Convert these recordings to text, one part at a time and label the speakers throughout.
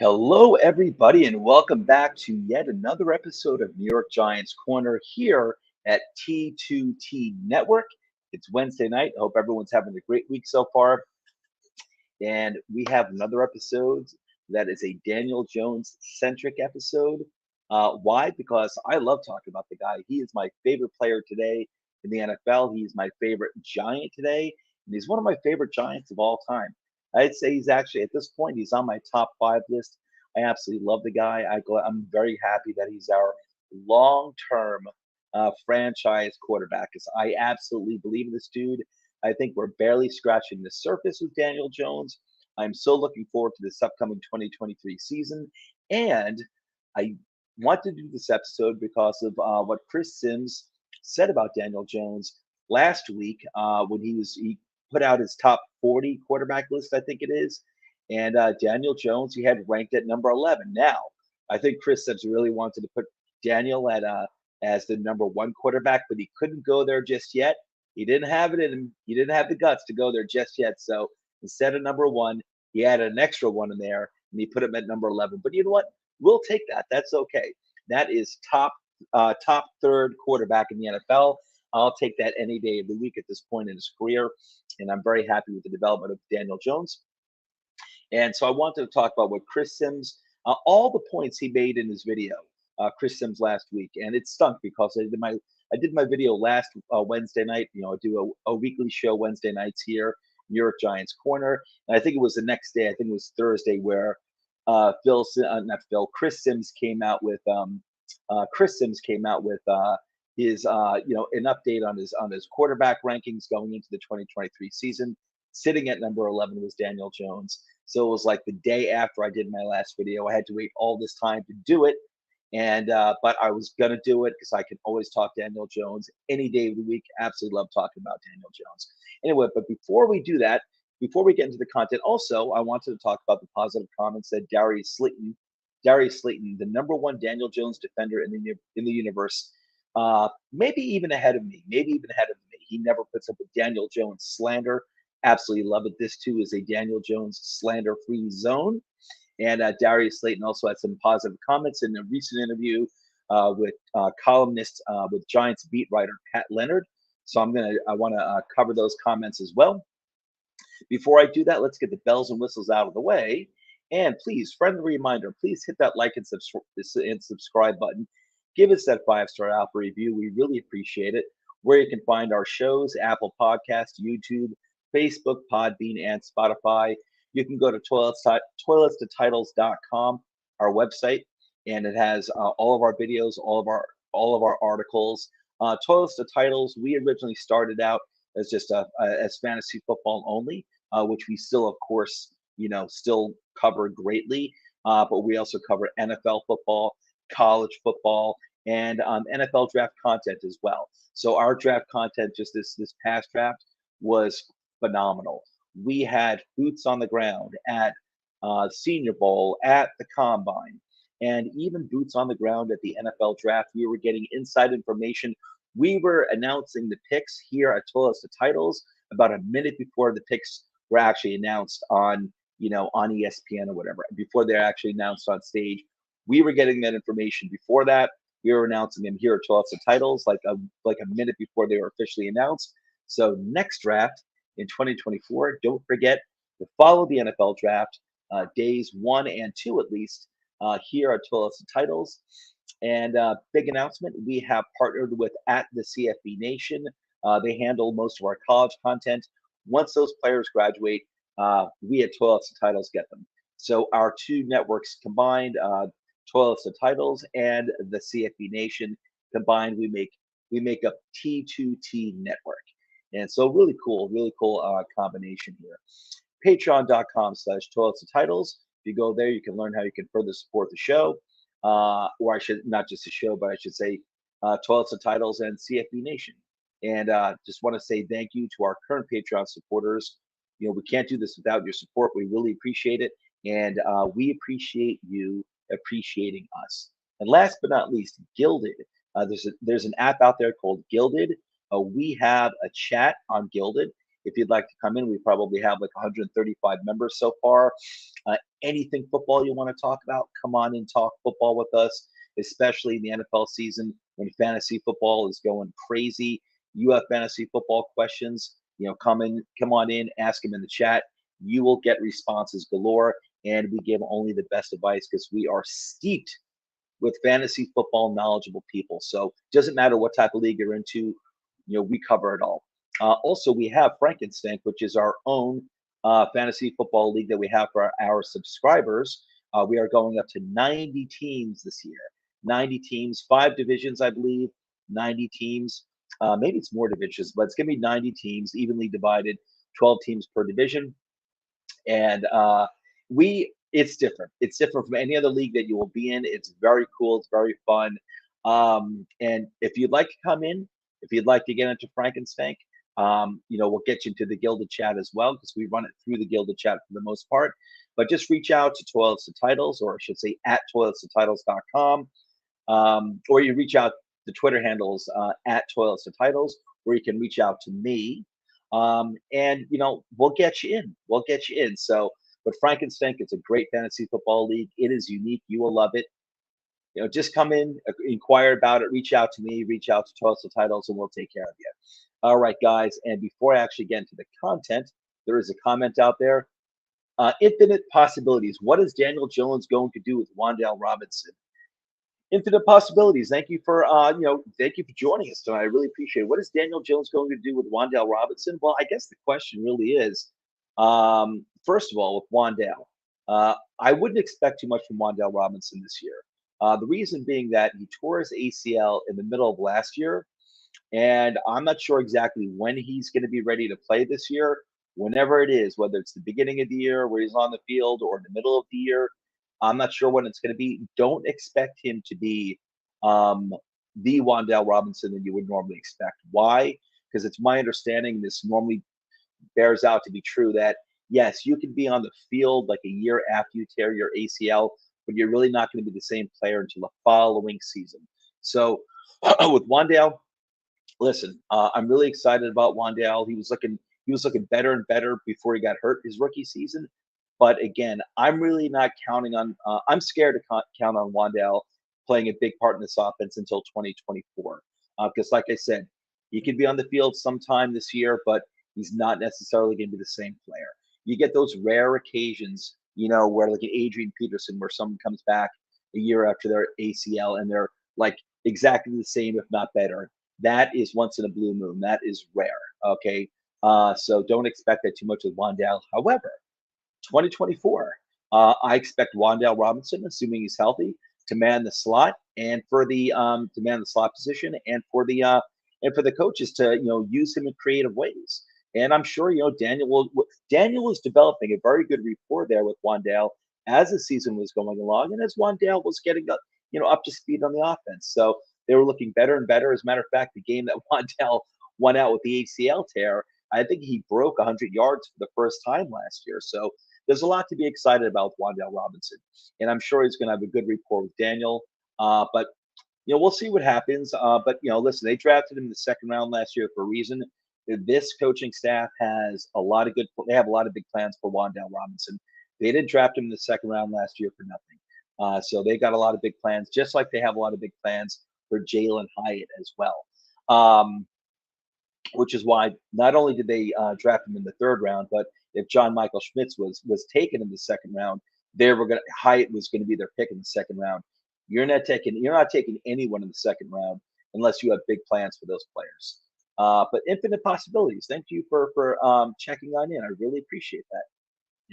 Speaker 1: Hello, everybody, and welcome back to yet another episode of New York Giants Corner here at T2T Network. It's Wednesday night. I hope everyone's having a great week so far. And we have another episode that is a Daniel Jones centric episode. Why? Because I love talking about the guy. He is my favorite player today in the NFL. He's my favorite Giant today, and he's one of my favorite Giants of all time. I'd say he's actually, at this point, he's on my top 5 list. I absolutely love the guy. I'm very happy that he's our long-term franchise quarterback, because I absolutely believe in this dude. I think we're barely scratching the surface with Daniel Jones. I'm so looking forward to this upcoming 2023 season. And I want to do this episode because of what Chris Simms said about Daniel Jones last week when he put out his top 40 quarterback list, I think it is. And Daniel Jones, he had ranked at number 11. Now, I think Chris Simms really wanted to put Daniel at as the number 1 quarterback, but he couldn't go there just yet. He didn't have it in him. He didn't have the guts to go there just yet. So instead of number 1, he added an extra 1 in there, and he put him at number 11. But you know what? We'll take that. That's okay. That is top third quarterback in the NFL. I'll take that any day of the week at this point in his career, and I'm very happy with the development of Daniel Jones. And so I wanted to talk about what Chris Simms, all the points he made in his video, Chris Simms last week, and it stunk because I did my video last Wednesday night. You know, I do a weekly show Wednesday nights here, New York Giants Corner. And I think it was the next day. I think it was Thursday where Chris Simms came out with his an update on his quarterback rankings going into the 2023 season. Sitting at number 11 was Daniel Jones. So it was like the day after I did my last video. I had to wait all this time to do it. And but I was gonna do it because I can always talk Daniel Jones any day of the week. Absolutely love talking about Daniel Jones. Anyway, but before we do that, before we get into the content, also I wanted to talk about the positive comments that Darius Slayton, the number 1 Daniel Jones defender in the universe, maybe even ahead of me. He never puts up a Daniel Jones slander. Absolutely love it. This too is a Daniel Jones slander-free zone. And Darius Slayton also had some positive comments in a recent interview with columnist with Giants beat writer Pat Leonard. So I want to cover those comments as well. Before I do that, let's get the bells and whistles out of the way. And please, friendly reminder, please hit that like and subscribe button. Give us that 5-star Apple review. We really appreciate it. Where you can find our shows: Apple Podcasts, YouTube, Facebook, Podbean, and Spotify. You can go to toiletstotitles.com, our website, and it has all of our videos, all of our articles. Toilets to Titles, we originally started out as just as fantasy football only, which we still, of course, still cover greatly. But we also cover NFL football, college football, and NFL draft content as well. So our draft content just this past draft was phenomenal. We had boots on the ground at Senior Bowl, at the Combine, and even boots on the ground at the NFL Draft. We were getting inside information. We were announcing the picks here at Toilets to Titles about a minute before the picks were actually announced on ESPN or whatever. Before they're actually announced on stage, we were getting that information before that. We were announcing them here at Toilets to Titles like a minute before they were officially announced. So next draft in 2024, don't forget to follow the NFL Draft days 1 and 2 at least here at Toilets to Titles. And big announcement, we have partnered with at the CFB Nation. They handle most of our college content. Once those players graduate, we at Toilets to Titles get them. So our 2 networks combined, Toilets to Titles and the CFB Nation combined, we make up T2T Network. And so really cool combination here. Patreon.com/Toilets to Titles. If you go there, you can learn how you can further support the show. Or I should, not just the show, but I should say Toilets to Titles and CFB Nation. And just want to say thank you to our current Patreon supporters. We can't do this without your support. We really appreciate it. And we appreciate you appreciating us. And last but not least, Gilded. There's an app out there called Gilded. We have a chat on Gilded. If you'd like to come in, we probably have like 135 members so far. Anything football you want to talk about, come on and talk football with us, especially in the NFL season when fantasy football is going crazy. You have fantasy football questions, come on in, ask them in the chat. You will get responses galore, and we give only the best advice because we are steeped with fantasy football knowledgeable people. So it doesn't matter what type of league you're into, we cover it all. Also, we have Frankenstein, which is our own fantasy football league that we have for our subscribers. We are going up to 90 teams this year. 90 teams, 5 divisions, I believe, 90 teams. Maybe it's more divisions, but it's going to be 90 teams, evenly divided, 12 teams per division. And it's different. It's different from any other league that you will be in. It's very cool. It's very fun. And if you'd like to come in, if you'd like to get into Frankenstein, we'll get you into the Gilded chat as well because we run it through the Gilded chat for the most part. But just reach out to Toilets to Titles, or I should say at toiletstotitles.com, or you reach out the Twitter handles at Toilets to Titles, or you can reach out to me, and we'll get you in. We'll get you in. So, but Frankenstein, it's a great fantasy football league. It is unique. You will love it. Just come in, inquire about it, reach out to me, reach out to Toilets to Titles, and we'll take care of you. All right, guys. And before I actually get into the content, there is a comment out there. Infinite possibilities. What is Daniel Jones going to do with Wan'Dale Robinson? Infinite possibilities. Thank you for thank you for joining us tonight. I really appreciate it. What is Daniel Jones going to do with Wan'Dale Robinson? Well, I guess the question really is, first of all, with Wan'Dale, I wouldn't expect too much from Wan'Dale Robinson this year. The reason being that he tore his ACL in the middle of last year, and I'm not sure exactly when he's going to be ready to play this year. Whenever it is, whether it's the beginning of the year where he's on the field or in the middle of the year, I'm not sure when it's going to be. Don't expect him to be the Wan'Dale Robinson that you would normally expect. Why? Because it's my understanding this normally bears out to be true that, yes, you can be on the field like a year after you tear your ACL, but you're really not going to be the same player until the following season. So with Wan'Dale, listen, I'm really excited about Wan'Dale. He was looking better and better before he got hurt his rookie season. But again, I'm really not counting on. I'm scared to count on Wan'Dale playing a big part in this offense until 2024. Because, like I said, he could be on the field sometime this year, but he's not necessarily going to be the same player. You get those rare occasions, where like an Adrian Peterson, where someone comes back a year after their ACL and they're like exactly the same, if not better. That is once in a blue moon. That is rare. Okay. So don't expect that too much with Wan'Dale. However, 2024, I expect Wan'Dale Robinson, assuming he's healthy, to man the slot and for the position, and for the coaches to use him in creative ways. And I'm sure Daniel was developing a very good rapport there with Wan'Dale as the season was going along, and as Wan'Dale was getting up to speed on the offense. So they were looking better and better. As a matter of fact, the game that Wan'Dale won out with the ACL tear, I think he broke 100 yards for the first time last year. So there's a lot to be excited about with Wan'Dale Robinson, and I'm sure he's going to have a good rapport with Daniel. But we'll see what happens. But listen, they drafted him in the second round last year for a reason. This coaching staff has a lot of they have a lot of big plans for Wan'Dale Robinson. They didn't draft him in the second round last year for nothing. So they got a lot of big plans, just like they have a lot of big plans for Jalen Hyatt as well. Which is why not only did they draft him in the third round, but if John Michael Schmitz was taken in the second round, Hyatt was going to be their pick in the second round. You're not taking anyone in the second round unless you have big plans for those players. But infinite possibilities. Thank you for checking on in. I really appreciate that.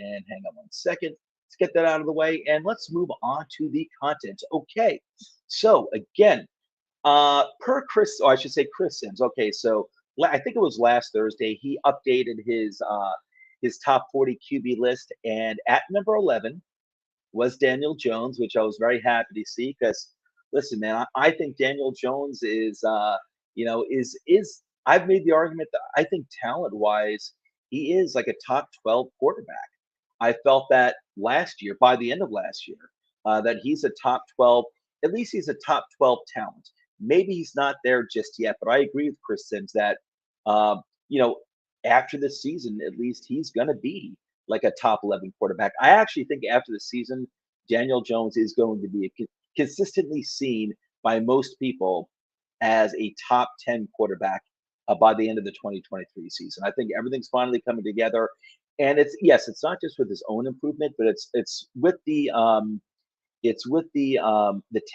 Speaker 1: And hang on one second. Let's get that out of the way, and let's move on to the content. Okay. So again, Chris Simms. Okay, so I think it was last Thursday, he updated his top 40 QB list, and at number 11 was Daniel Jones, which I was very happy to see because, listen, man, I think Daniel Jones is I've made the argument that I think talent-wise, he is like a top 12 quarterback. I felt that last year, by the end of last year, that he's a top 12 at least he's a top 12 talent. Maybe he's not there just yet, but I agree with Chris Simms that, um, you know, after this season, at least he's going to be like a top 11 quarterback. I actually think after the season, Daniel Jones is going to be consistently seen by most people as a top 10 quarterback by the end of the 2023 season. I think everything's finally coming together. And it's yes, it's not just with his own improvement, but it's with the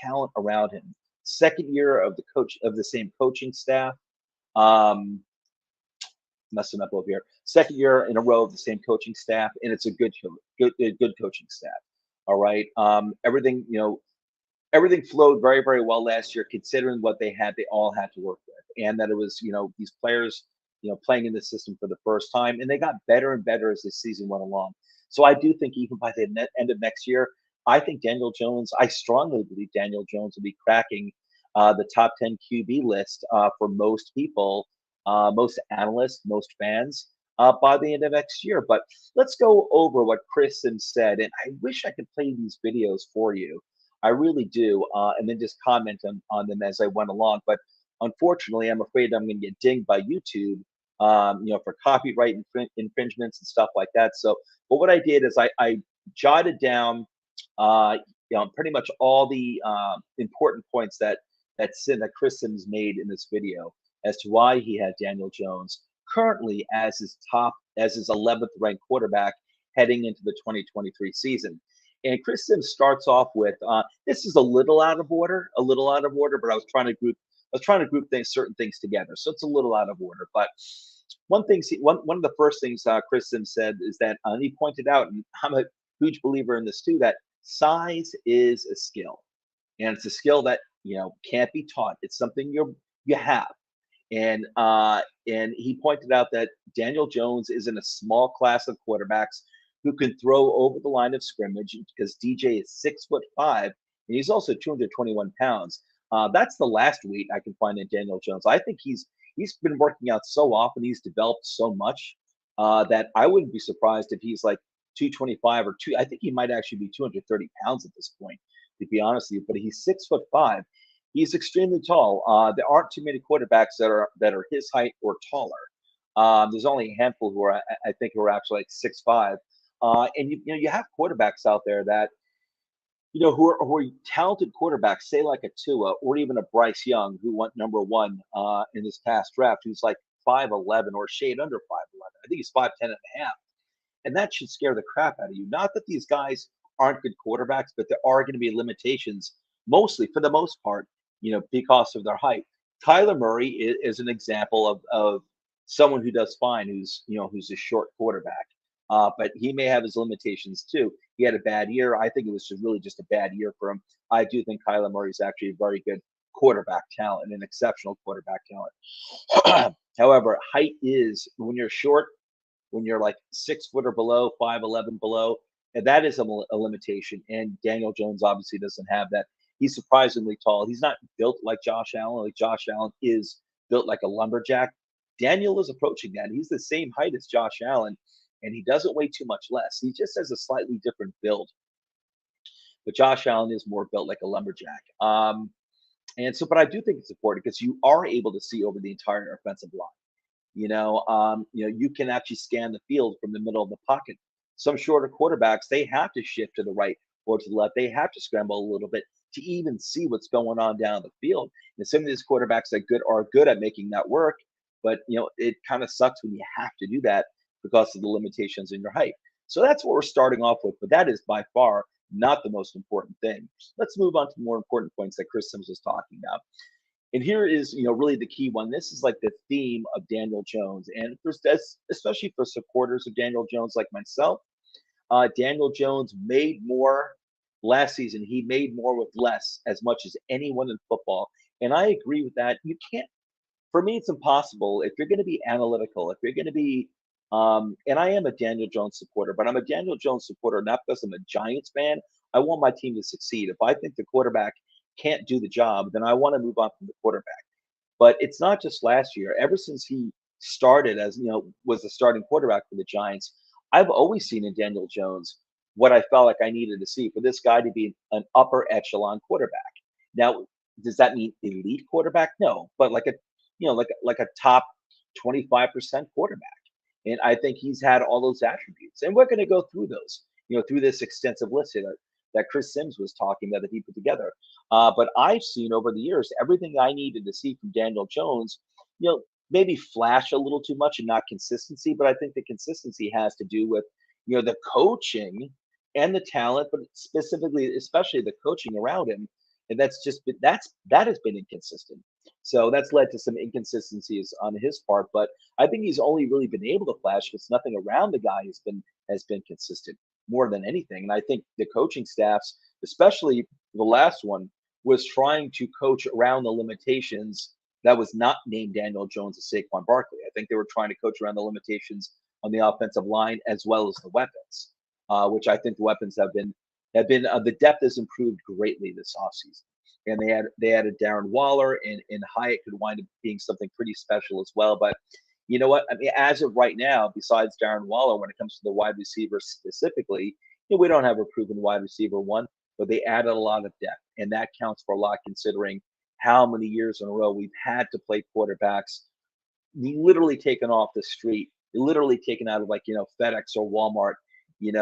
Speaker 1: talent around him. Second year of the same coaching staff. Um, Messing up over here. Second year in a row of the same coaching staff, and it's a good coaching staff. All right. Everything flowed very, very well last year, considering what they all had to work with, and that it was, these players, playing in the system for the first time, and they got better and better as the season went along. So I do think even by the end of next year, I strongly believe Daniel Jones will be cracking the top 10 QB list for most people, most analysts, most fans by the end of next year. But let's go over what Chris Simms said, and I wish I could play these videos for you. I really do, and then just comment on them as I went along. But unfortunately, I'm afraid I'm going to get dinged by YouTube, for copyright infringements and stuff like that. So, but what I did is I jotted down, pretty much all the important points that Chris Simms made in this video as to why he had Daniel Jones currently as his 11th ranked quarterback heading into the 2023 season. And Chris Simms starts off with this is a little out of order, but I was trying to group certain things together, so it's a little out of order. But one of the first things Chris Simms said is that, and he pointed out, and I'm a huge believer in this too, that size is a skill, and it's a skill that can't be taught. It's something you have. And he pointed out that Daniel Jones is in a small class of quarterbacks who can throw over the line of scrimmage because DJ is 6'5" and he's also 221 pounds. That's the last weight I can find in Daniel Jones. I think he's been working out so often, he's developed so much that I wouldn't be surprised if he's like 225 or two. I think he might actually be 230 pounds at this point, to be honest with you. But he's 6'5". He's extremely tall. There aren't too many quarterbacks that are his height or taller. There's only a handful who are, I think, who are actually like 6'5". And you have quarterbacks out there that who are talented quarterbacks, say like a Tua or even a Bryce Young, who went number one in this past draft, who's like 5'11" or shade under 5'11". I think he's 5'10" and a half, and that should scare the crap out of you. Not that these guys aren't good quarterbacks, but there are going to be limitations, mostly for the most part, because of their height. Kyler Murray is an example of someone who does fine, who's a short quarterback. But he may have his limitations too. He had a bad year. I think it was really just a bad year for him. I do think Kyler Murray is actually a very good quarterback talent, an exceptional quarterback talent. However, height is, when you're short, when you're like 6 foot or below, 5'11" below, and that is a limitation. And Daniel Jones obviously doesn't have that. He's surprisingly tall. He's not built like Josh Allen. Like Josh Allen is built like a lumberjack. Daniel is approaching that. He's the same height as Josh Allen, and he doesn't weigh too much less. He just has a slightly different build. But Josh Allen is more built like a lumberjack. But I do think it's important because you are able to see over the entire offensive line. You can actually scan the field from the middle of the pocket. Some shorter quarterbacks, they have to shift to the right or to the left. They have to scramble a little bit to even see what's going on down the field. And some of these quarterbacks are good at making that work, but it kind of sucks when you have to do that because of the limitations in your height. So that's what we're starting off with, but that is by far not the most important thing. Let's move on to the more important points that Chris Simms was talking about. And here is, really the key one. This is like the theme of Daniel Jones. And especially for supporters of Daniel Jones like myself, Daniel Jones made more last season. He made more with less as much as anyone in football. And I agree with that. You can't, for me, it's impossible. If you're going to be analytical, if you're going to be, and I am a Daniel Jones supporter, but I'm a Daniel Jones supporter not because I'm a Giants fan. I want my team to succeed. If I think the quarterback can't do the job, then I want to move on from the quarterback. But it's not just last year. Ever since he started as, was the starting quarterback for the Giants, I've always seen in Daniel Jones what I felt like I needed to see for this guy to be an upper echelon quarterback. Now, does that mean elite quarterback? No, but like a like a top 25% quarterback. And I think he's had all those attributes. And we're going to go through those, through this extensive list here that Chris Simms was talking about that he put together. But I've seen over the years everything I needed to see from Daniel Jones, maybe flash a little too much and not consistency. But I think the consistency has to do with, the coaching and the talent, but specifically, especially the coaching around him. And that has been inconsistent. So that's led to some inconsistencies on his part. But I think he's only really been able to flash because nothing around the guy has been consistent more than anything. And I think the coaching staffs, especially the last one, was trying to coach around the limitations that was not named Daniel Jones and Saquon Barkley. I think they were trying to coach around the limitations on the offensive line as well as the weapons, which I think the weapons have been the depth has improved greatly this offseason. And they added Darren Waller, and Hyatt could wind up being something pretty special as well. But you know what? I mean, as of right now, besides Darren Waller, when it comes to the wide receiver specifically, we don't have a proven wide receiver one, but they added a lot of depth, and that counts for a lot considering how many years in a row we've had to play quarterbacks literally taken off the street, literally taken out of FedEx or Walmart,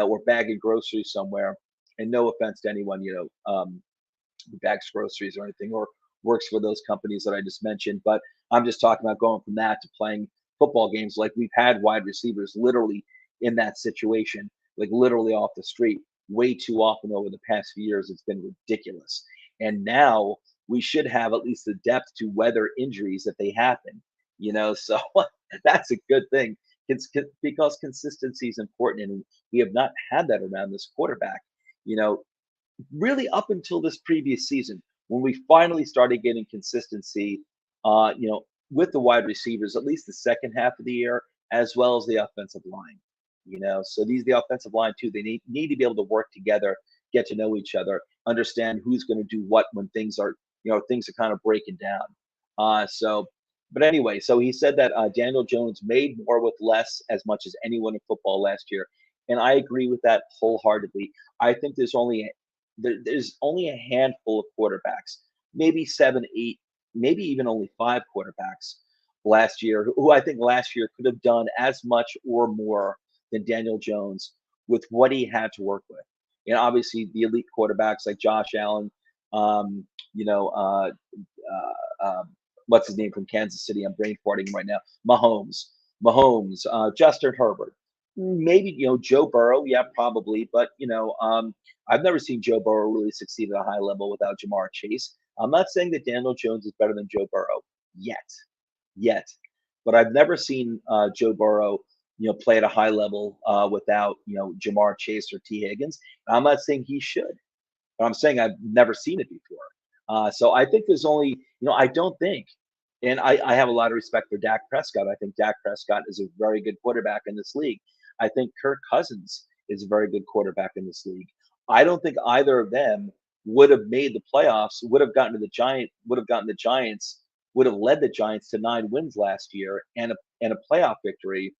Speaker 1: or bagging groceries somewhere. And no offense to anyone, who bags groceries or anything or works for those companies that I just mentioned, but I'm just talking about going from that to playing football games. Like we've had wide receivers literally in that situation, like literally off the street way too often over the past few years. It's been ridiculous. And now we should have at least the depth to weather injuries if they happen, so that's a good thing. Because consistency is important, and we have not had that around this quarterback, really up until this previous season when we finally started getting consistency, with the wide receivers, at least the second half of the year, as well as the offensive line. So the offensive line too. They need to be able to work together, get to know each other, understand who's going to do what when things are kind of breaking down. But anyway, so he said that Daniel Jones made more with less as much as anyone in football last year, and I agree with that wholeheartedly. I think there's only a handful of quarterbacks, maybe 7, 8, maybe even only 5 quarterbacks last year, who I think last year could have done as much or more than Daniel Jones with what he had to work with. And obviously, the elite quarterbacks like Josh Allen, um, you know, uh, what's his name from Kansas City? I'm brain farting right now. Mahomes, Justin Herbert, maybe Joe Burrow. Yeah, probably, but I've never seen Joe Burrow really succeed at a high level without Jamar Chase. I'm not saying that Daniel Jones is better than Joe Burrow yet, but I've never seen Joe Burrow, play at a high level without Jamar Chase or T Higgins. I'm not saying he should, but I'm saying I've never seen it before. So I think there's only, I don't think, and I have a lot of respect for Dak Prescott. I think Dak Prescott is a very good quarterback in this league. I think Kirk Cousins is a very good quarterback in this league. I don't think either of them would have made the playoffs, would have gotten the Giants, would have led the Giants to 9 wins last year and a playoff victory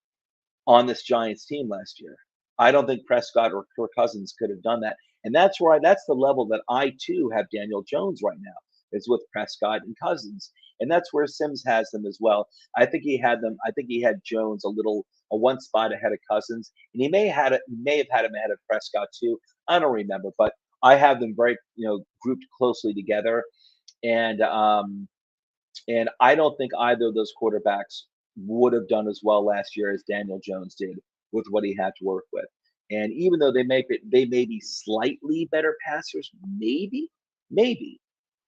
Speaker 1: on this Giants team last year. I don't think Prescott or Kirk Cousins could have done that. And that's the level that I too have Daniel Jones right now. Is with Prescott and Cousins. And that's where Simms has them as well. I think he had Jones a one spot ahead of Cousins. And he may have had him ahead of Prescott too. I don't remember, but I have them very, grouped closely together. And I don't think either of those quarterbacks would have done as well last year as Daniel Jones did with what he had to work with. And even though they may be slightly better passers, maybe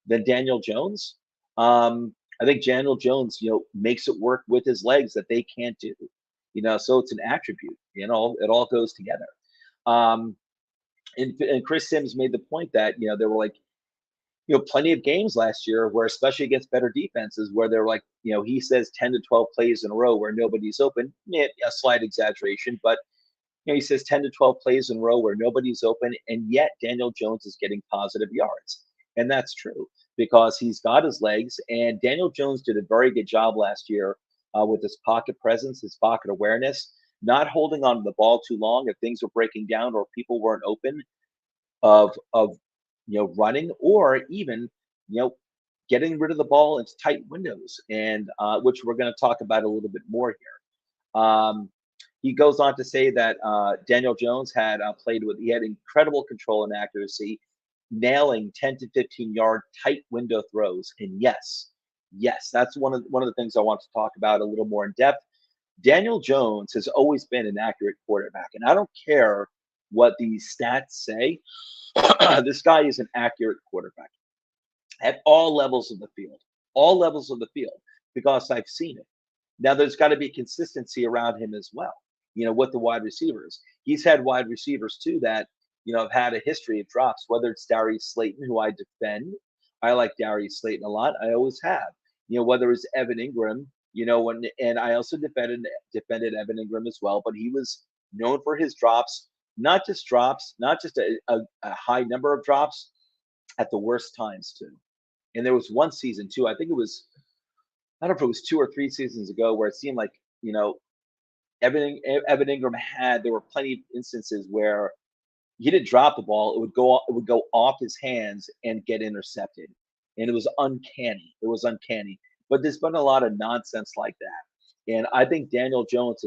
Speaker 1: than Daniel Jones, I think Daniel Jones, makes it work with his legs that they can't do. So it's an attribute. It all goes together. Um, and Chris Simms made the point that there were plenty of games last year where, especially against better defenses, where they're he says 10 to 12 plays in a row where nobody's open. Yeah, a slight exaggeration, but he says 10 to 12 plays in a row where nobody's open, and yet Daniel Jones is getting positive yards. And that's true because he's got his legs, and Daniel Jones did a very good job last year with his pocket presence, his pocket awareness, not holding on to the ball too long if things were breaking down or people weren't open, of running, or even getting rid of the ball into tight windows, and which we're going to talk about a little bit more here. He goes on to say that Daniel Jones had he had incredible control and accuracy, nailing 10 to 15-yard tight window throws. And yes, that's one of the things I want to talk about a little more in depth. Daniel Jones has always been an accurate quarterback, and I don't care what these stats say. This guy is an accurate quarterback at all levels of the field, because I've seen it. Now, there's got to be consistency around him as well, with the wide receivers. He's had wide receivers too that, have had a history of drops, whether it's Darius Slayton, who I defend. I like Darius Slayton a lot. I always have. Whether it's Evan Ingram, and I also defended Evan Ingram as well, but he was known for his drops, not just a high number of drops at the worst times too. And there was one season too, I think it was, I don't know if it was 2 or 3 seasons ago, where it seemed like, Evan Ingram there were plenty of instances where he didn't drop the ball, it would go off his hands and get intercepted. And it was uncanny. It was uncanny. But there's been a lot of nonsense like that. And I think Daniel Jones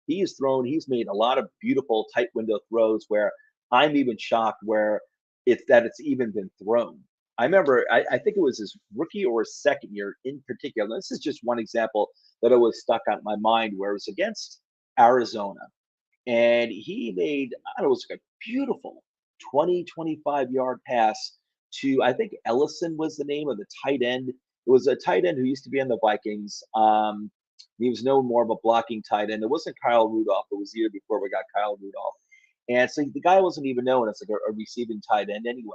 Speaker 1: he's made a lot of beautiful tight window throws where I'm even shocked where it's even been thrown. I remember, I think it was his rookie or his second year in particular. This is just one example that always stuck out in my mind, where it was against Arizona. And he made, I don't know, it was like a beautiful 25-yard pass to, I think Ellison was the name of the tight end. It was a tight end who used to be on the Vikings. He was no more of a blocking tight end. It wasn't Kyle Rudolph. It was the year before we got Kyle Rudolph. And so the guy wasn't even known as like a receiving tight end anyway.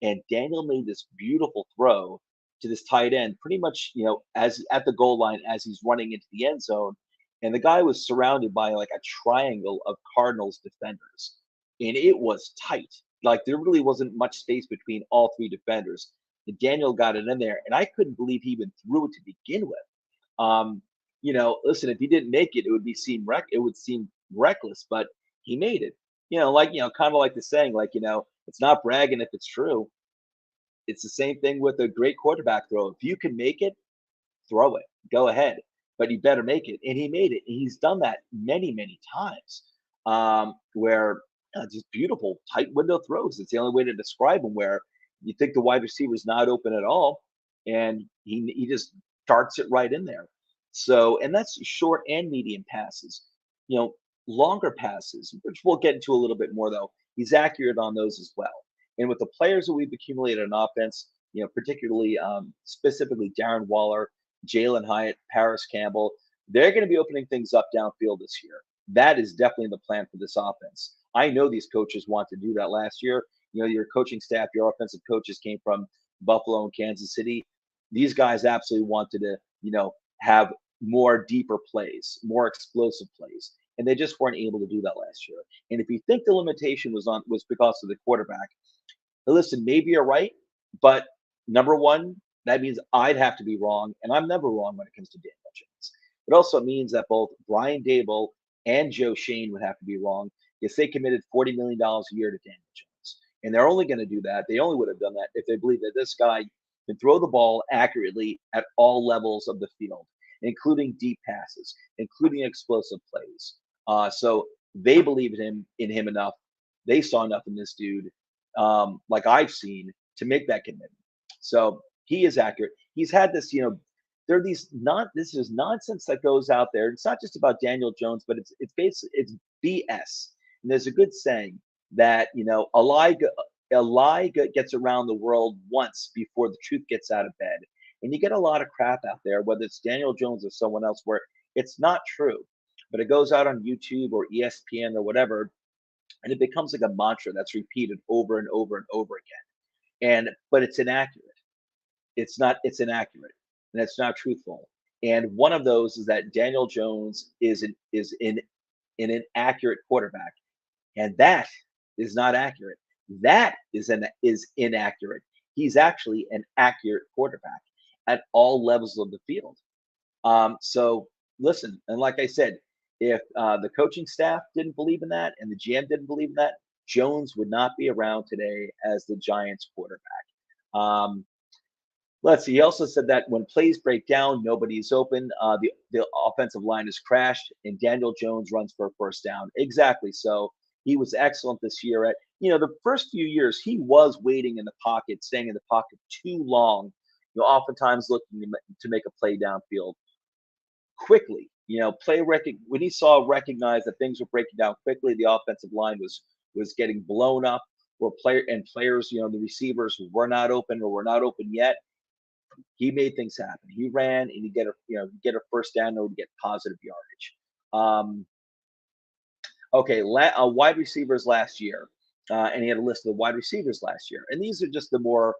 Speaker 1: And Daniel made this beautiful throw to this tight end, pretty much, as at the goal line as he's running into the end zone. And the guy was surrounded by like a triangle of Cardinals defenders. And it was tight. Like there really wasn't much space between all three defenders. And Daniel got it in there. And I couldn't believe he even threw it to begin with. Listen, if he didn't make it, it would seem reckless, but he made it. Kind of like the saying, like, it's not bragging if it's true. It's the same thing with a great quarterback throw. If you can make it, throw it. Go ahead. But you better make it. And he made it. And he's done that many, many times, where just beautiful tight window throws. It's the only way to describe them, where you think the wide receiver's not open at all, and he just darts it right in there. So, and that's short and medium passes. Longer passes, which we'll get into a little bit more, though, he's accurate on those as well. And with the players that we've accumulated on offense, particularly specifically Darren Waller, Jalen Hyatt, Paris Campbell, they're going to be opening things up downfield this year. That is definitely the plan for this offense. I know these coaches want to do that last year. Your coaching staff, your offensive coaches came from Buffalo and Kansas City. These guys absolutely wanted to, have more deeper plays, more explosive plays. And they just weren't able to do that last year. And if you think the limitation was because of the quarterback, listen, maybe you're right, but number one, that means I'd have to be wrong, and I'm never wrong when it comes to Daniel Jones. It also means that both Brian Dable and Joe Shane would have to be wrong if they committed $40 million a year to Daniel Jones. And they're only going to do that. They only would have done that if they believe that this guy can throw the ball accurately at all levels of the field, including deep passes, including explosive plays. So they believed in him enough. They saw enough in this dude, like I've seen, to make that commitment. So he is accurate. He's had this, there are this is nonsense that goes out there. It's not just about Daniel Jones, but it's BS. And there's a good saying that, a lie gets around the world once before the truth gets out of bed. And you get a lot of crap out there, whether it's Daniel Jones or someone else, where it's not true, but it goes out on YouTube or ESPN or whatever, and it becomes like a mantra that's repeated over and over and over again. But it's inaccurate. It's inaccurate, and it's not truthful. And one of those is that Daniel Jones is an inaccurate quarterback, and that is not accurate. That is inaccurate. He's actually an accurate quarterback at all levels of the field. So listen, and like I said, if the coaching staff didn't believe in that and the GM didn't believe in that, Jones would not be around today as the Giants quarterback. Let's see. He also said that when plays break down, nobody's open. The offensive line is crashed, and Daniel Jones runs for a first down. Exactly. So he was excellent this year. At the first few years, he was waiting in the pocket, staying in the pocket too long. Oftentimes looking to make a play downfield quickly. When he saw recognize that things were breaking down quickly, the offensive line was getting blown up, or players, the receivers were not open or were not open yet. He made things happen. He ran and he get a first down or get positive yardage. Okay, wide receivers last year, and he had a list of the wide receivers last year, and these are just the more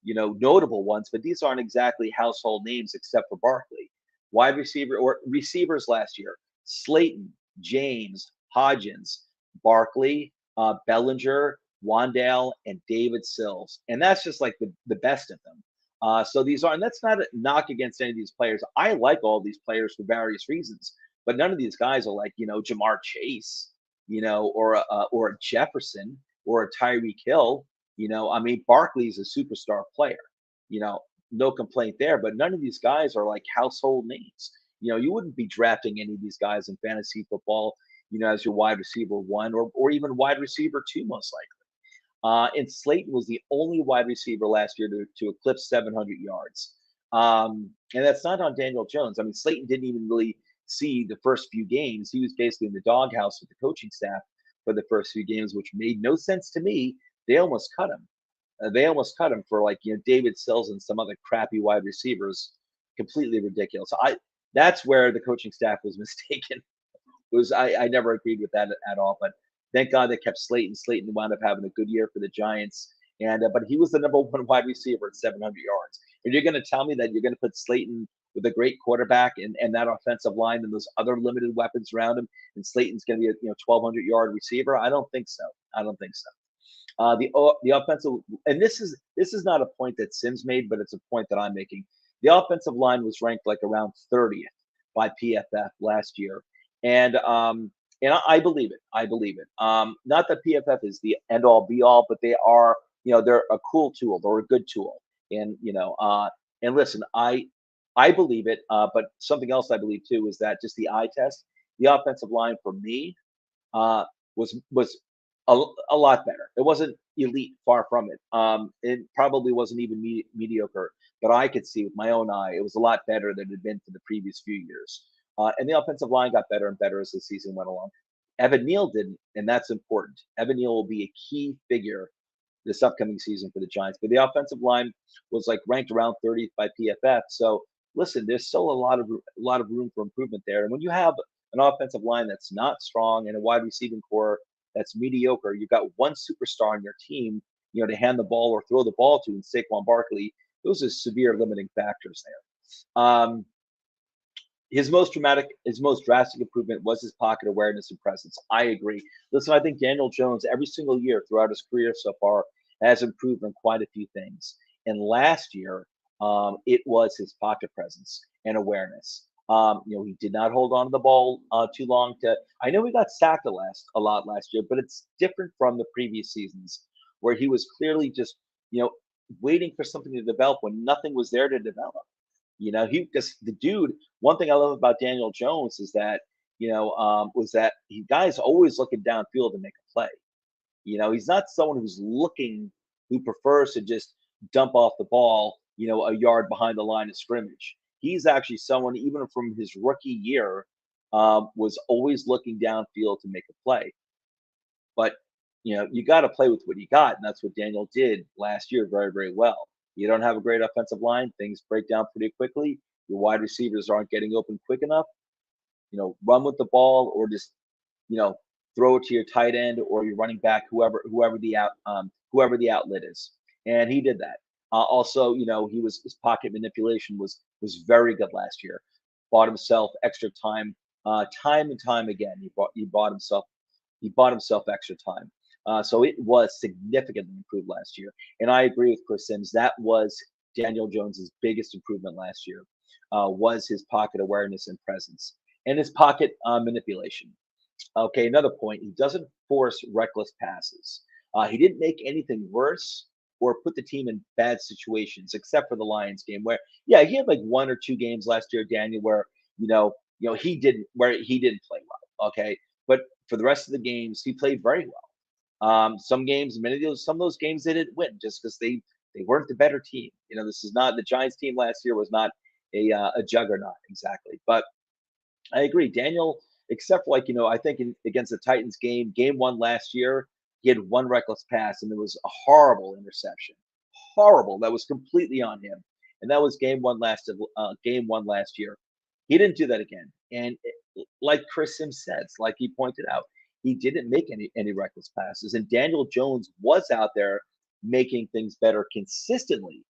Speaker 1: notable ones, but these aren't exactly household names except for Barkley. Wide receiver or receivers last year: Slayton, James, Hodgins, Barkley, Bellinger, Wandale, and David Sills, and that's just like the best of them. So these are, and that's not a knock against any of these players. I like all these players for various reasons, but none of these guys are like Jamar Chase, or a Jefferson or a Tyreek Hill. I mean, Barkley's a superstar player. You know, no complaint there. But none of these guys are like household names. You wouldn't be drafting any of these guys in fantasy football, as your wide receiver one or even wide receiver two, most likely. And Slayton was the only wide receiver last year to eclipse 700 yards. And that's not on Daniel Jones. I mean, Slayton didn't even really see the first few games. He was basically in the doghouse with the coaching staff for the first few games, which made no sense to me. They almost cut him. They almost cut him for David Sills and some other crappy wide receivers. Completely ridiculous. That's where the coaching staff was mistaken. I never agreed with that at all. But thank God they kept Slayton. Slayton wound up having a good year for the Giants, and but he was the number one wide receiver at 700 yards. And you're going to tell me that you're going to put Slayton with a great quarterback and that offensive line and those other limited weapons around him, and Slayton's going to be a 1,200-yard receiver? I don't think so. I don't think so. The offensive, and this is not a point that Simms made, but it's a point that I'm making. The offensive line was ranked like around 30th by PFF last year, and I believe it. I believe it. Not that PFF is the end all be all, but they are. They're a cool tool. They're a good tool, and and listen, I believe it. But something else I believe too is that just the eye test, the offensive line for me was a lot better. It wasn't elite, far from it. It probably wasn't even mediocre, but I could see with my own eye it was a lot better than it had been for the previous few years. And the offensive line got better and better as the season went along. Evan Neal didn't, and that's important. Evan Neal will be a key figure this upcoming season for the Giants. But the offensive line was like ranked around 30th by PFF. So listen, there's still a lot of room for improvement there. And when you have an offensive line that's not strong and a wide receiving core that's mediocre, you've got one superstar on your team, to hand the ball or throw the ball to, in Saquon Barkley. Those are severe limiting factors there. His most drastic improvement was his pocket awareness and presence. I agree. Listen, I think Daniel Jones, every single year throughout his career so far, has improved on quite a few things. And last year, it was his pocket presence and awareness. He did not hold on to the ball too long. I know he got sacked a lot last year, but it's different from the previous seasons where he was clearly just, waiting for something to develop when nothing was there to develop. Because the dude, one thing I love about Daniel Jones is that, was that guy's always looking downfield to make a play. He's not someone who prefers to just dump off the ball, a yard behind the line of scrimmage. He's actually someone, even from his rookie year, was always looking downfield to make a play. But, you got to play with what you got, and that's what Daniel did last year very, very well. You don't have a great offensive line, things break down pretty quickly. Your wide receivers aren't getting open quick enough. Run with the ball, or just throw it to your tight end or your running back, whoever the outlet is. And he did that. Also, his pocket manipulation was very good last year. Bought himself extra time, time and time again. He bought himself extra time. So it was significantly improved last year. And I agree with Chris Simms. That was Daniel Jones's biggest improvement last year, was his pocket awareness and presence and his pocket manipulation. Okay, another point, he doesn't force reckless passes. He didn't make anything worse, or put the team in bad situations, except for the Lions game where, yeah, he had like 1 or 2 games last year, Daniel, where, he didn't play well. Okay. But for the rest of the games, he played very well. Some games, some of those games they didn't win just because they weren't the better team. This is not the Giants team last year was not a juggernaut exactly. But I agree. Daniel, except for I think against the Titans game one last year, he had one reckless pass and it was a horrible interception. Horrible. That was completely on him. And that was game one last year. He didn't do that again. And like Chris Simms says, like he pointed out, he didn't make any reckless passes. And Daniel Jones was out there making things better consistently,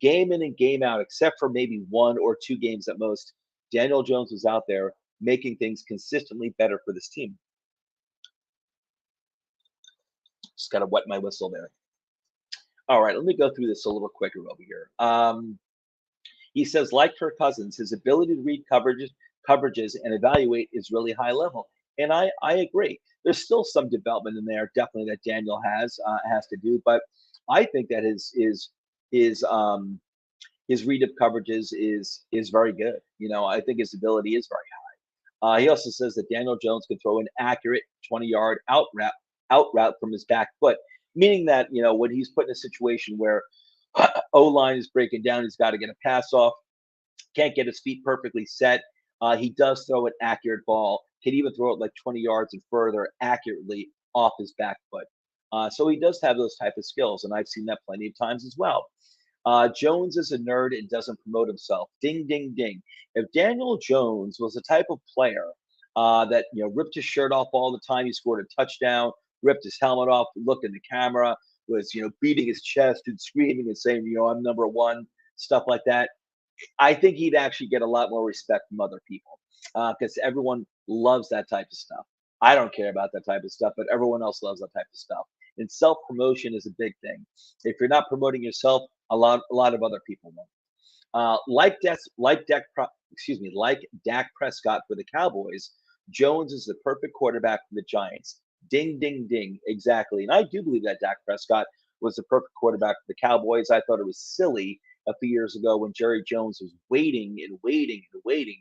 Speaker 1: game in and game out, except for maybe 1 or 2 games at most. Daniel Jones was out there making things consistently better for this team. Just got to wet my whistle there. All right, let me go through this a little quicker over here. He says, like Kirk Cousins, his ability to read coverages and evaluate is really high level. And I agree. There's still some development in there, definitely, that Daniel has to do. But I think that his read of coverages is very good. I think his ability is very high. He also says that Daniel Jones can throw an accurate 20-yard out route from his back foot, meaning that when he's put in a situation where O-line is breaking down, he's got to get a pass off, can't get his feet perfectly set. He does throw an accurate ball, can even throw it like 20 yards and further accurately off his back foot. So he does have those type of skills, and I've seen that plenty of times as well. Jones is a nerd and doesn't promote himself. Ding, ding, ding. If Daniel Jones was the type of player that ripped his shirt off all the time, he scored a touchdown, ripped his helmet off, looked in the camera, was beating his chest and screaming and saying, I'm number one, stuff like that. I think he'd actually get a lot more respect from other people because everyone loves that type of stuff. I don't care about that type of stuff, but everyone else loves that type of stuff. And self promotion is a big thing. If you're not promoting yourself, a lot of other people won't. Like Dak Prescott for the Cowboys, Jones is the perfect quarterback for the Giants. Ding, ding, ding. Exactly. And I do believe that Dak Prescott was the perfect quarterback for the Cowboys. I thought it was silly a few years ago when Jerry Jones was waiting and waiting and waiting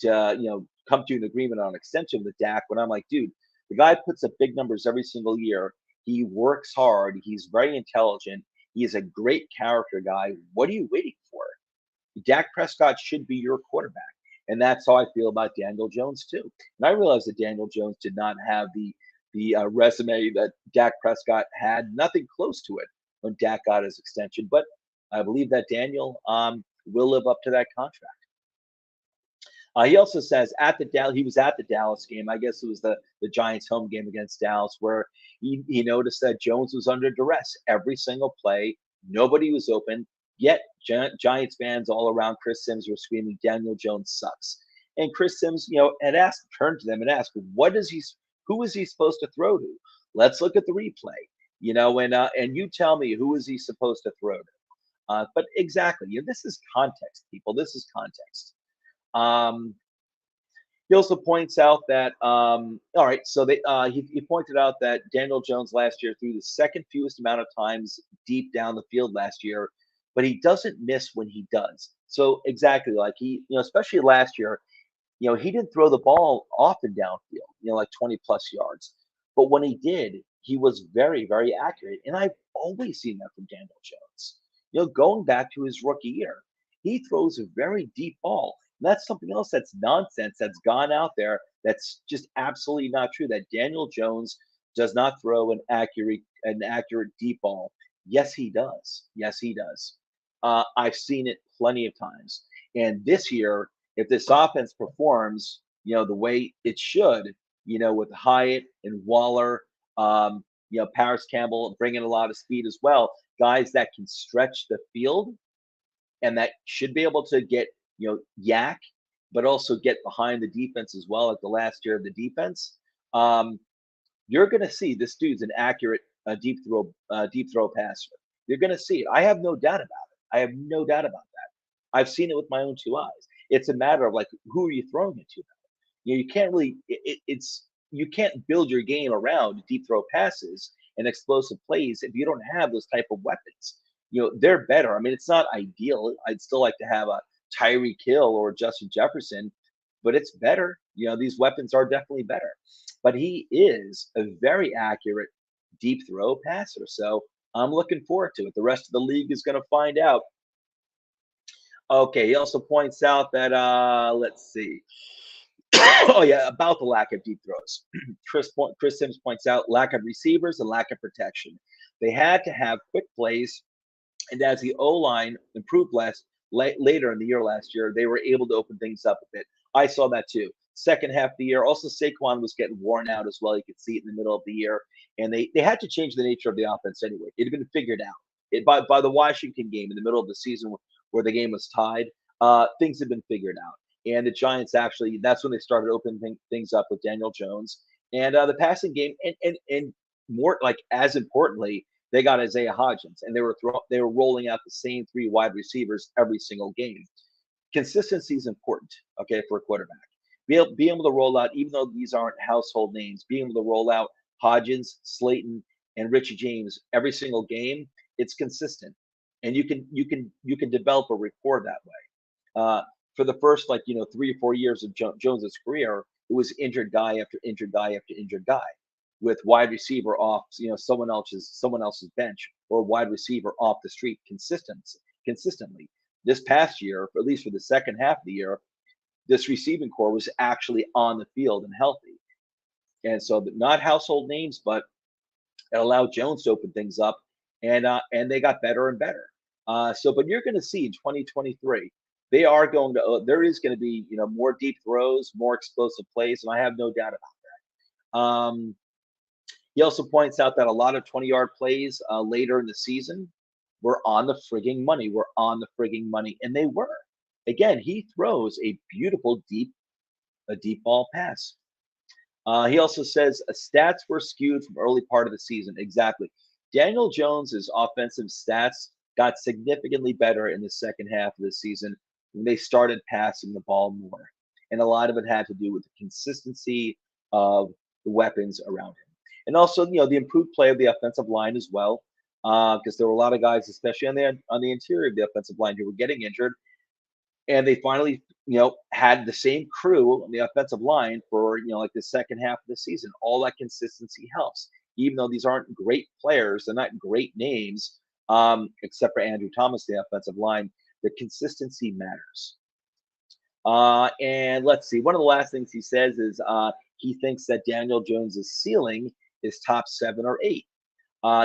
Speaker 1: to, come to an agreement on an extension with Dak. When I'm like, dude, the guy puts up big numbers every single year. He works hard. He's very intelligent. He is a great character guy. What are you waiting for? Dak Prescott should be your quarterback. And that's how I feel about Daniel Jones too. And I realize that Daniel Jones did not have the resume that Dak Prescott had, nothing close to it when Dak got his extension. But I believe that Daniel will live up to that contract. He also says he was at the Dallas game. I guess it was the Giants home game against Dallas, where he noticed that Jones was under duress every single play. Nobody was open. Yet Giants fans all around Chris Simms were screaming, "Daniel Jones sucks." And Chris Simms, turned to them and asked, who is he supposed to throw to? Let's look at the replay, and you tell me who is he supposed to throw to. But exactly, this is context, people. This is context. He also points out that all right, so he pointed out that Daniel Jones last year threw the second fewest amount of times deep down the field last year, but he doesn't miss when he does. So exactly, like he, especially last year, he didn't throw the ball often downfield, like 20 plus yards. But when he did, he was very, very accurate. And I've always seen that from Daniel Jones. Going back to his rookie year, he throws a very deep ball. And that's something else that's nonsense that's gone out there that's just absolutely not true. That Daniel Jones does not throw an accurate deep ball. Yes, he does. Yes, he does. I've seen it plenty of times. And this year, if this offense performs, the way it should, with Hyatt and Waller, Paris Campbell bringing a lot of speed as well, guys that can stretch the field and that should be able to get, yak, but also get behind the defense as well, like the last year of the defense. You're going to see this dude's an accurate deep throw passer. You're going to see it. I have no doubt about it. I have no doubt about that. I've seen it with my own 2 eyes. It's a matter of like, who are you throwing it to? You can't really. You can't build your game around deep throw passes and explosive plays if you don't have those type of weapons. they're better. I mean, it's not ideal. I'd still like to have a Tyreek Hill or Justin Jefferson, but it's better. These weapons are definitely better. But he is a very accurate deep throw passer. So I'm looking forward to it. The rest of the league is going to find out. Okay, he also points out that let's see. Oh yeah, about the lack of deep throws. Chris Simms points out lack of receivers and lack of protection. They had to have quick plays, and as the O line improved later in the year last year, they were able to open things up a bit. I saw that too. Second half of the year, also Saquon was getting worn out as well. You could see it in the middle of the year, and they had to change the nature of the offense anyway. It had been figured out by the Washington game in the middle of the season where the game was tied. Things had been figured out, and the Giants actually that's when they started opening things up with Daniel Jones and the passing game, and more like as importantly, they got Isaiah Hodgins, and they were rolling out the same three wide receivers every single game. Consistency is important, okay, for a quarterback. Be able to roll out, even though these aren't household names, being able to roll out Hodgins, Slayton, and Richie James every single game, it's consistent, and you can develop a rapport that way. For the first 3 or 4 years of Jones's career, it was injured guy after injured guy after injured guy, with wide receiver off, someone else's bench, or wide receiver off the street consistently. This past year, at least for the second half of the year, this receiving core was actually on the field and healthy. And so not household names, but it allowed Jones to open things up, and they got better and better. But you're going to see in 2023, there is going to be more deep throws, more explosive plays, and I have no doubt about that. He also points out that a lot of 20-yard plays later in the season were on the frigging money. And they were. Again, he throws a beautiful deep ball pass. He also says stats were skewed from early part of the season. Exactly. Daniel Jones's offensive stats got significantly better in the second half of the season when they started passing the ball more. And a lot of it had to do with the consistency of the weapons around him. And also, the improved play of the offensive line as well, because there were a lot of guys, especially on the interior of the offensive line, who were getting injured, and they finally, had the same crew on the offensive line for like the second half of the season. All that consistency helps, even though these aren't great players, they're not great names, except for Andrew Thomas, the offensive line. The consistency matters. And let's see, one of the last things he says is he thinks that Daniel Jones's ceiling is top 7 or 8.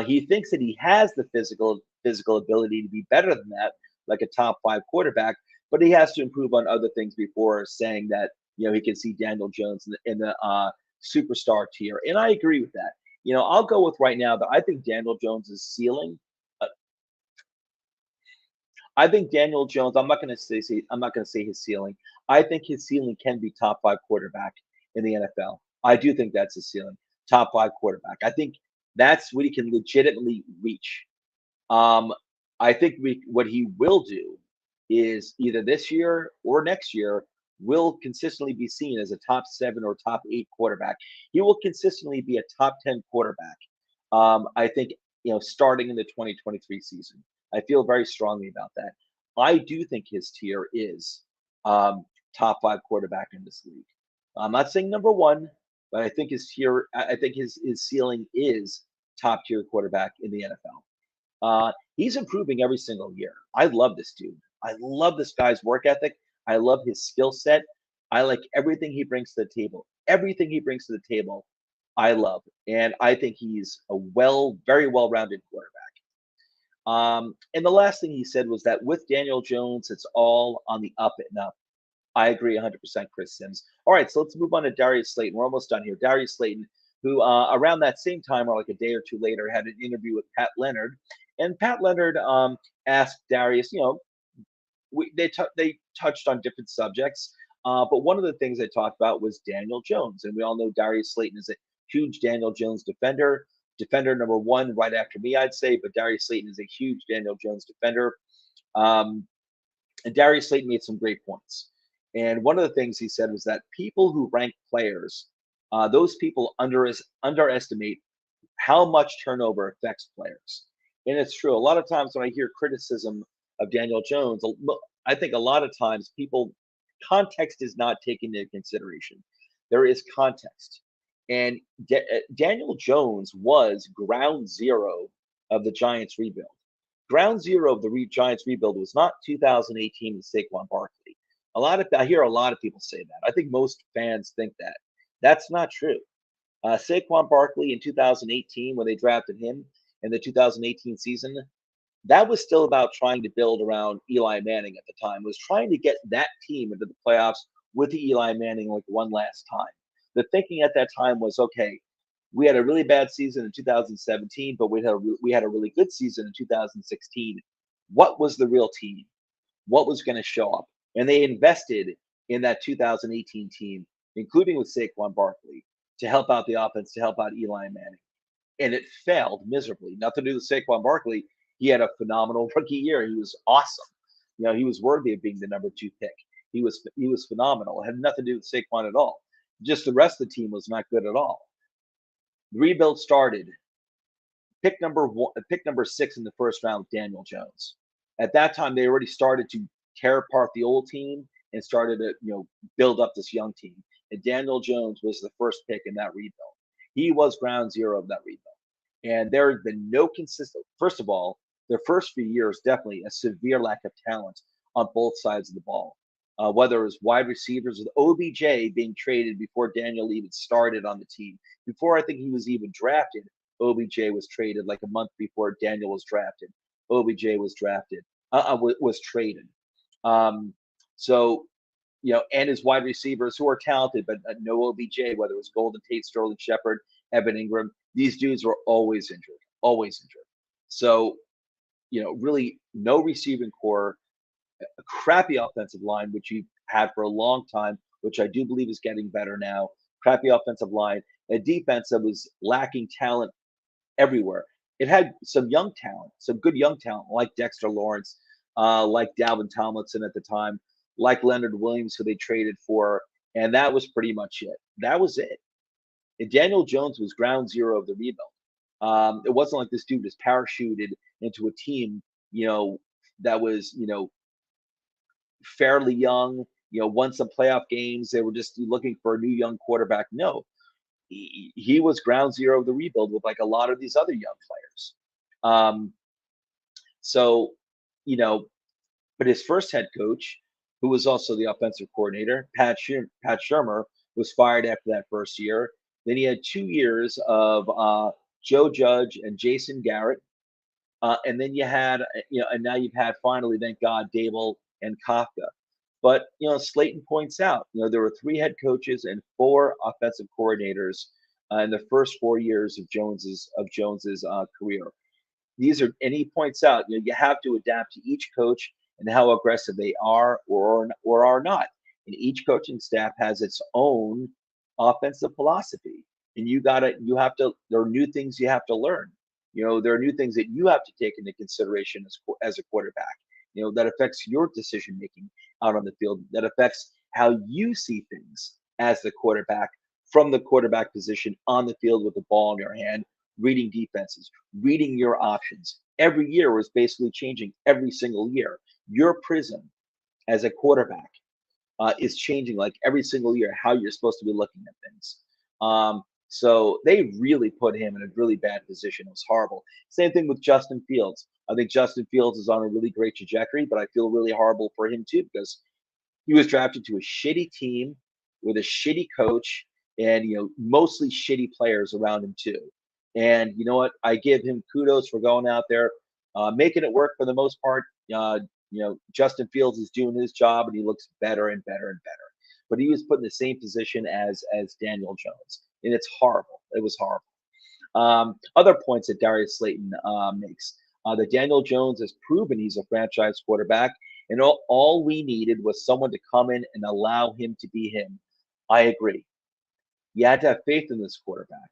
Speaker 1: He thinks that he has the physical ability to be better than that, like a top 5 quarterback, but he has to improve on other things before saying that he can see Daniel Jones in the superstar tier. And I agree with that. I'll go with right now that I think Daniel Jones's ceiling. I think Daniel Jones. I'm not going to say his ceiling. I think his ceiling can be top 5 quarterback in the NFL. I do think that's his ceiling, top 5 quarterback. I think that's what he can legitimately reach. I think what he will do is either this year or next year will consistently be seen as a top 7 or top 8 quarterback. He will consistently be a top 10 quarterback. I think starting in the 2023 season. I feel very strongly about that. I do think his tier is top 5 quarterback in this league. I'm not saying number 1, but I think his tier. I think his ceiling is top tier quarterback in the NFL. He's improving every single year. I love this dude. I love this guy's work ethic. I love his skill set. I like everything he brings to the table. Everything he brings to the table, I love, and I think he's a very well-rounded quarterback. And the last thing he said was that with Daniel Jones, it's all on the up and up. I agree 100%, Chris Simms. All right, so let's move on to Darius Slayton. We're almost done here. Darius Slayton, who around that same time, or like a day or two later, had an interview with Pat Leonard. And Pat Leonard asked Darius, they touched on different subjects, but one of the things they talked about was Daniel Jones. And we all know Darius Slayton is a huge Daniel Jones defender. Defender number 1 right after me, I'd say, but Darius Slayton is a huge Daniel Jones defender. And Darius Slayton made some great points. And one of the things he said was that people who rank players, those people underestimate how much turnover affects players. And it's true. A lot of times when I hear criticism of Daniel Jones, I think a lot of times context is not taken into consideration. There is context. And Daniel Jones was ground zero of the Giants rebuild. Ground zero of the Giants rebuild was not 2018 with Saquon Barkley. I hear a lot of people say that. I think most fans think that. That's not true. Saquon Barkley in 2018, when they drafted him in the 2018 season, that was still about trying to build around Eli Manning at the time. It was trying to get that team into the playoffs with the Eli Manning like one last time. The thinking at that time was, okay, we had a really bad season in 2017, but we had a really good season in 2016. What was the real team? What was going to show up? And they invested in that 2018 team, including with Saquon Barkley, to help out the offense, to help out Eli Manning. And it failed miserably. Nothing to do with Saquon Barkley. He had a phenomenal rookie year. He was awesome. He was worthy of being the number 2 pick. He was phenomenal. It had nothing to do with Saquon at all. Just the rest of the team was not good at all. The rebuild started. Pick number 6 in the first round, Daniel Jones. At that time, they already started to tear apart the old team and started to build up this young team. And Daniel Jones was the first pick in that rebuild. He was ground zero of that rebuild. And there has been no consistent. First of all, their first few years, definitely a severe lack of talent on both sides of the ball. Whether it was wide receivers with OBJ being traded before Daniel even started on the team. Before I think he was even drafted, OBJ was traded like a month before Daniel was drafted. OBJ was was traded. So, and his wide receivers who are talented, but no OBJ, whether it was Golden Tate, Sterling Shepard, Evan Ingram, these dudes were always injured, always injured. So, really no receiving core, a crappy offensive line, which you've had for a long time, which I do believe is getting better now. Crappy offensive line, a defense that was lacking talent everywhere. It had some young talent, some good young talent, like Dexter Lawrence, like Dalvin Tomlinson at the time, like Leonard Williams, who they traded for, and that was pretty much it. That was it. And Daniel Jones was ground zero of the rebuild. It wasn't like this dude was parachuted into a team, that was, fairly young, won some playoff games. They were just looking for a new young quarterback. No, he was ground zero of the rebuild with like a lot of these other young players. Um, so, you know, but his first head coach, who was also the offensive coordinator, Pat Shermer, was fired after that first year. Then he had 2 years of Joe Judge and Jason Garrett. And then you had, and now you've had finally, thank God, Dable and Kafka. But Slayton points out, there were 3 head coaches and 4 offensive coordinators in the first 4 years of Jones's career. And he points out, you have to adapt to each coach and how aggressive they are or are not. And each coaching staff has its own offensive philosophy, and there are new things you have to learn. There are new things that you have to take into consideration as a quarterback. That affects your decision making out on the field. That affects how you see things as the quarterback from the quarterback position on the field with the ball in your hand, reading defenses, reading your options. Every year was basically changing every single year. Your prism as a quarterback is changing like every single year how you're supposed to be looking at things. So they really put him in a really bad position. It was horrible. Same thing with Justin Fields. I think Justin Fields is on a really great trajectory, but I feel really horrible for him too because he was drafted to a shitty team with a shitty coach and mostly shitty players around him too. And you know what? I give him kudos for going out there, making it work for the most part. Justin Fields is doing his job and he looks better and better and better. But he was put in the same position as Daniel Jones, and it's horrible. It was horrible. Other points that Darius Slayton makes that Daniel Jones has proven he's a franchise quarterback, and all we needed was someone to come in and allow him to be him. I agree. You had to have faith in this quarterback,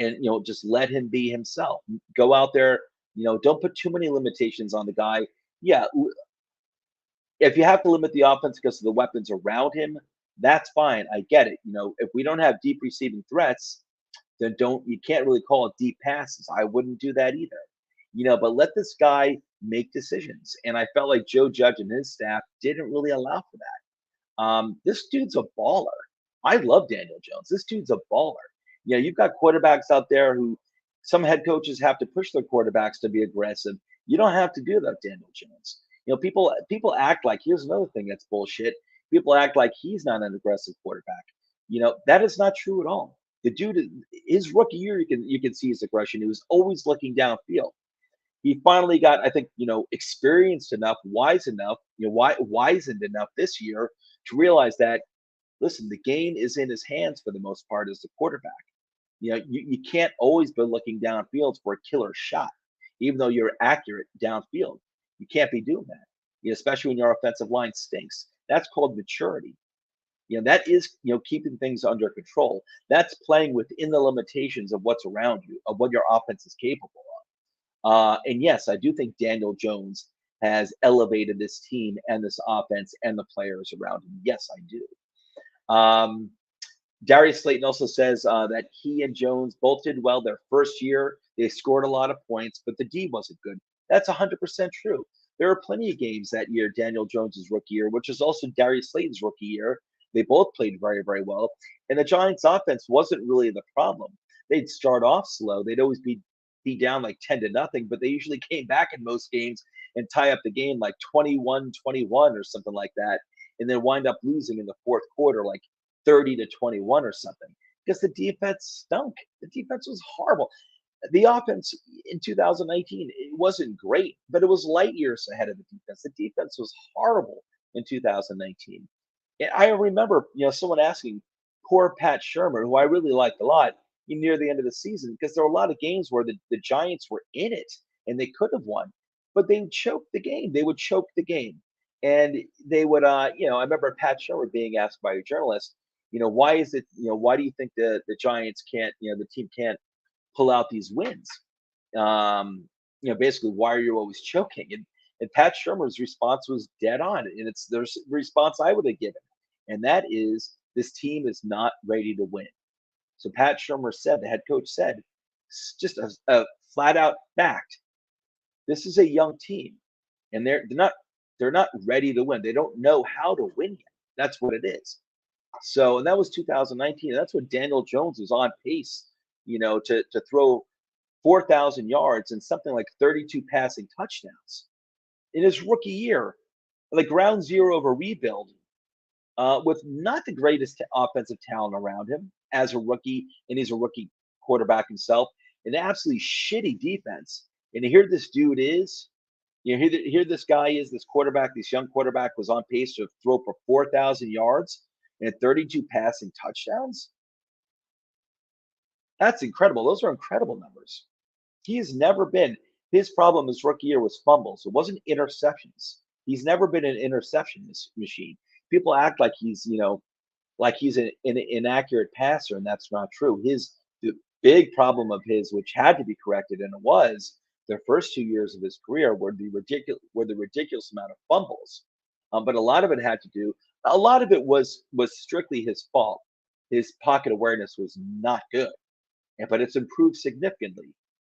Speaker 1: and just let him be himself. Go out there. Don't put too many limitations on the guy. Yeah, if you have to limit the offense because of the weapons around him, that's fine. I get it. If we don't have deep receiving threats, then you can't really call it deep passes. I wouldn't do that either. but let this guy make decisions. And I felt like Joe Judge and his staff didn't really allow for that. This dude's a baller. I love Daniel Jones. This dude's a baller. You've got quarterbacks out there who some head coaches have to push their quarterbacks to be aggressive. You don't have to do that, Daniel Jones. People act like, here's another thing that's bullshit. People act like he's not an aggressive quarterback. That is not true at all. The dude, his rookie year, you can see his aggression. He was always looking downfield. He finally got, I think, experienced enough, wise enough, wizened enough this year to realize that, listen, the game is in his hands for the most part as the quarterback. You can't always be looking downfield for a killer shot, even though you're accurate downfield. You can't be doing that, especially when your offensive line stinks. That's called maturity. That is, keeping things under control. That's playing within the limitations of what's around you, of what your offense is capable of. And yes, I do think Daniel Jones has elevated this team and this offense and the players around him. Yes, I do. Darius Slayton also says that he and Jones both did well their first year. They scored a lot of points, but the D wasn't good. That's 100% true. There were plenty of games that year, Daniel Jones's rookie year, which is also Darius Slayton's rookie year. They both played very, very well. And the Giants' offense wasn't really the problem. They'd start off slow. They'd always be down like 10-0, but they usually came back in most games and tie up the game like 21-21 or something like that, and then wind up losing in the fourth quarter like 30-21 or something, because the defense stunk. The defense was horrible. The offense in 2019, it wasn't great, but it was light years ahead of the defense. The defense was horrible in 2019. And I remember, someone asking poor Pat Shurmur, who I really liked a lot, near the end of the season, because there were a lot of games where the Giants were in it and they could have won, but they would choke the game. They would choke the game. And they would, I remember Pat Shurmur being asked by a journalist, why is it, why do you think the Giants can't, the team can't pull out these wins? Basically, why are you always choking? And Pat Shurmur's response was dead on. And it's the response I would have given. And that is, this team is not ready to win. So Pat Shurmur said, the head coach said, just a flat out fact. This is a young team, and they're not ready to win. They don't know how to win yet. That's what it is. So, and that was 2019. And that's what Daniel Jones was on pace, to throw 4,000 yards and something like 32 passing touchdowns in his rookie year, like ground zero of a rebuild, with not the greatest offensive talent around him as a rookie, and he's a rookie quarterback himself, an absolutely shitty defense. And here this dude is, here this guy is, this quarterback, this young quarterback was on pace to throw for 4,000 yards and 32 passing touchdowns. That's incredible. Those are incredible numbers. He has never been, his problem his rookie year was fumbles. It wasn't interceptions. He's never been an interception machine. People act like he's, like he's an inaccurate passer, and that's not true. The big problem of his, which had to be corrected, and it was, the first 2 years of his career were the ridiculous amount of fumbles. But a lot of it had to do, a lot of it was strictly his fault. His pocket awareness was not good, but it's improved significantly.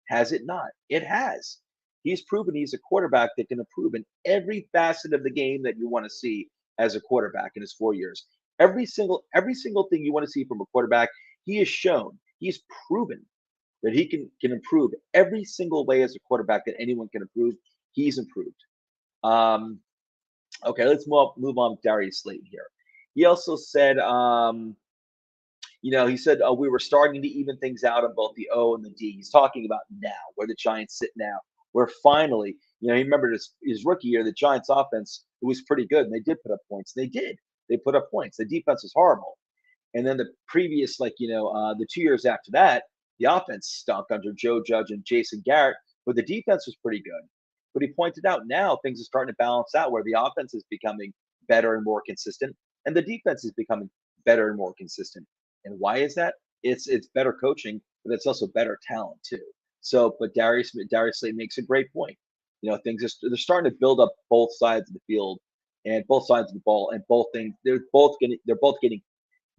Speaker 1: Has it not? It has. He's proven he's a quarterback that can improve in every facet of the game that you want to see as a quarterback in his 4 years. Every single thing you want to see from a quarterback, he has shown, he's proven that he can improve every single way as a quarterback that anyone can improve. He's improved. Okay, let's move on to Darius Slayton here. He also said, he said we were starting to even things out on both the O and the D. He's talking about now, where the Giants sit now. Where finally, he remembered his rookie year, the Giants offense, it was pretty good, and they did put up points. They did. They put up points. The defense was horrible. And then the previous, the 2 years after that, the offense stunk under Joe Judge and Jason Garrett, but the defense was pretty good. But he pointed out now things are starting to balance out, where the offense is becoming better and more consistent, and the defense is becoming better and more consistent. And why is that? It's better coaching, but it's also better talent too. So, but Darius Slayton makes a great point. They're starting to build up both sides of the field and both sides of the ball, and they're both getting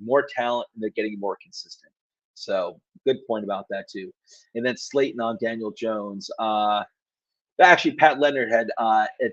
Speaker 1: more talent, and they're getting more consistent. So, good point about that too. And then Slayton on Daniel Jones. Actually, Pat Leonard had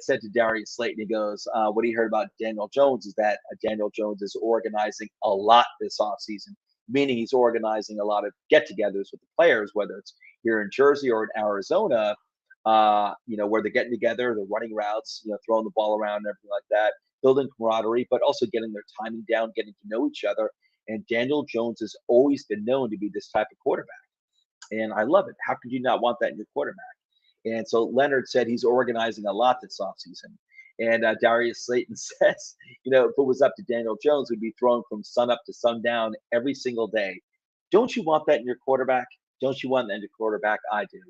Speaker 1: said to Darius Slayton, he goes, what he heard about Daniel Jones is that Daniel Jones is organizing a lot this offseason, meaning he's organizing a lot of get-togethers with the players, whether it's here in Jersey or in Arizona, where they're getting together, they're running routes, throwing the ball around and everything like that, building camaraderie, but also getting their timing down, getting to know each other. And Daniel Jones has always been known to be this type of quarterback. And I love it. How could you not want that in your quarterback? And so Leonard said he's organizing a lot this offseason. And Darius Slayton says, if it was up to Daniel Jones, we'd be throwing from sun up to sundown every single day. Don't you want that in your quarterback? Don't you want that in your quarterback? I do.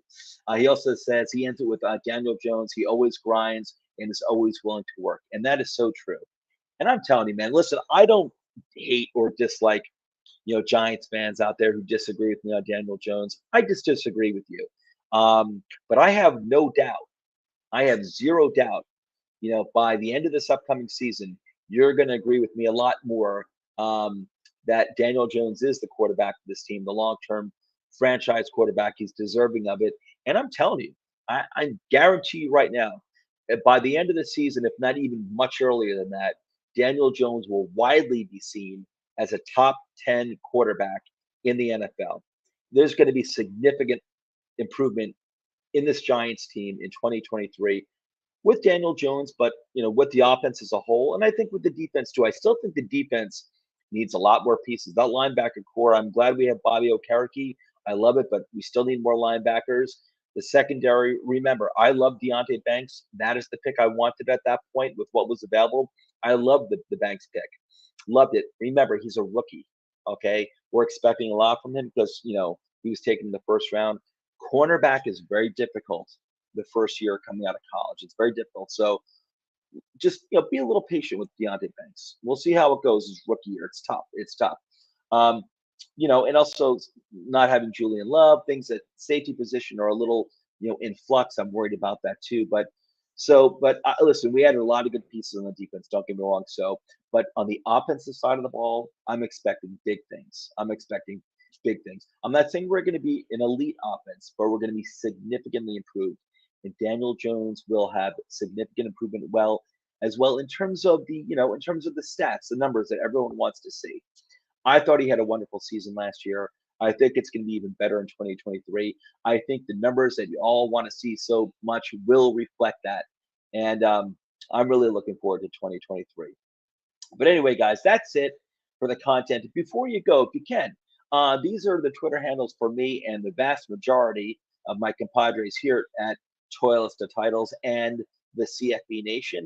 Speaker 1: He also says he ends it with Daniel Jones. He always grinds and is always willing to work. And that is so true. And I'm telling you, man, listen, I don't hate or dislike, Giants fans out there who disagree with me on Daniel Jones. I just disagree with you. But I have no doubt, I have zero doubt, by the end of this upcoming season, you're going to agree with me a lot more that Daniel Jones is the quarterback of this team, the long-term franchise quarterback. He's deserving of it. And I'm telling you, I guarantee you right now, by the end of the season, if not even much earlier than that, Daniel Jones will widely be seen as a top 10 quarterback in the NFL. There's going to be significant improvement in this Giants team in 2023 with Daniel Jones, but with the offense as a whole, and I think with the defense too. I still think the defense needs a lot more pieces. That linebacker core, I'm glad we have Bobby Okereke. I love it, but we still need more linebackers. The secondary, remember, I love Deonte Banks. That is the pick I wanted at that point with what was available. I love the Banks pick. Loved it. Remember, he's a rookie. Okay. We're expecting a lot from him because, he was taken in the first round. Cornerback is very difficult the first year coming out of college. It's very difficult. So just be a little patient with Deonte Banks. We'll see how it goes his rookie year. It's tough. It's tough. And also not having Julian Love, things at safety position are a little in flux. I'm worried about that too. But listen, we had a lot of good pieces on the defense. Don't get me wrong. But on the offensive side of the ball, I'm expecting big things. I'm expecting big things. I'm not saying we're going to be an elite offense, but we're going to be significantly improved. And Daniel Jones will have significant improvement as well in terms of in terms of the stats, the numbers that everyone wants to see. I thought he had a wonderful season last year. I think it's going to be even better in 2023. I think the numbers that you all want to see so much will reflect that. And I'm really looking forward to 2023. But anyway, guys, that's it for the content. Before you go, if you can, these are the Twitter handles for me and the vast majority of my compadres here at Toilets to Titles and the CFB Nation.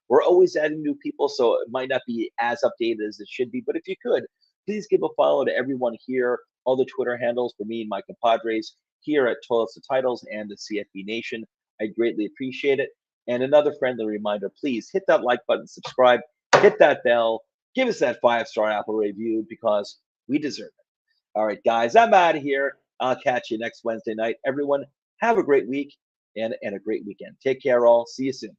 Speaker 1: We're always adding new people, so it might not be as updated as it should be. But if you could, please give a follow to everyone here, all the Twitter handles for me and my compadres here at Toilets to Titles and the CFB Nation. I greatly appreciate it. And another friendly reminder, please hit that like button, subscribe, hit that bell, give us that 5-star Apple review because we deserve it. All right, guys, I'm out of here. I'll catch you next Wednesday night. Everyone, have a great week and a great weekend. Take care, all. See you soon.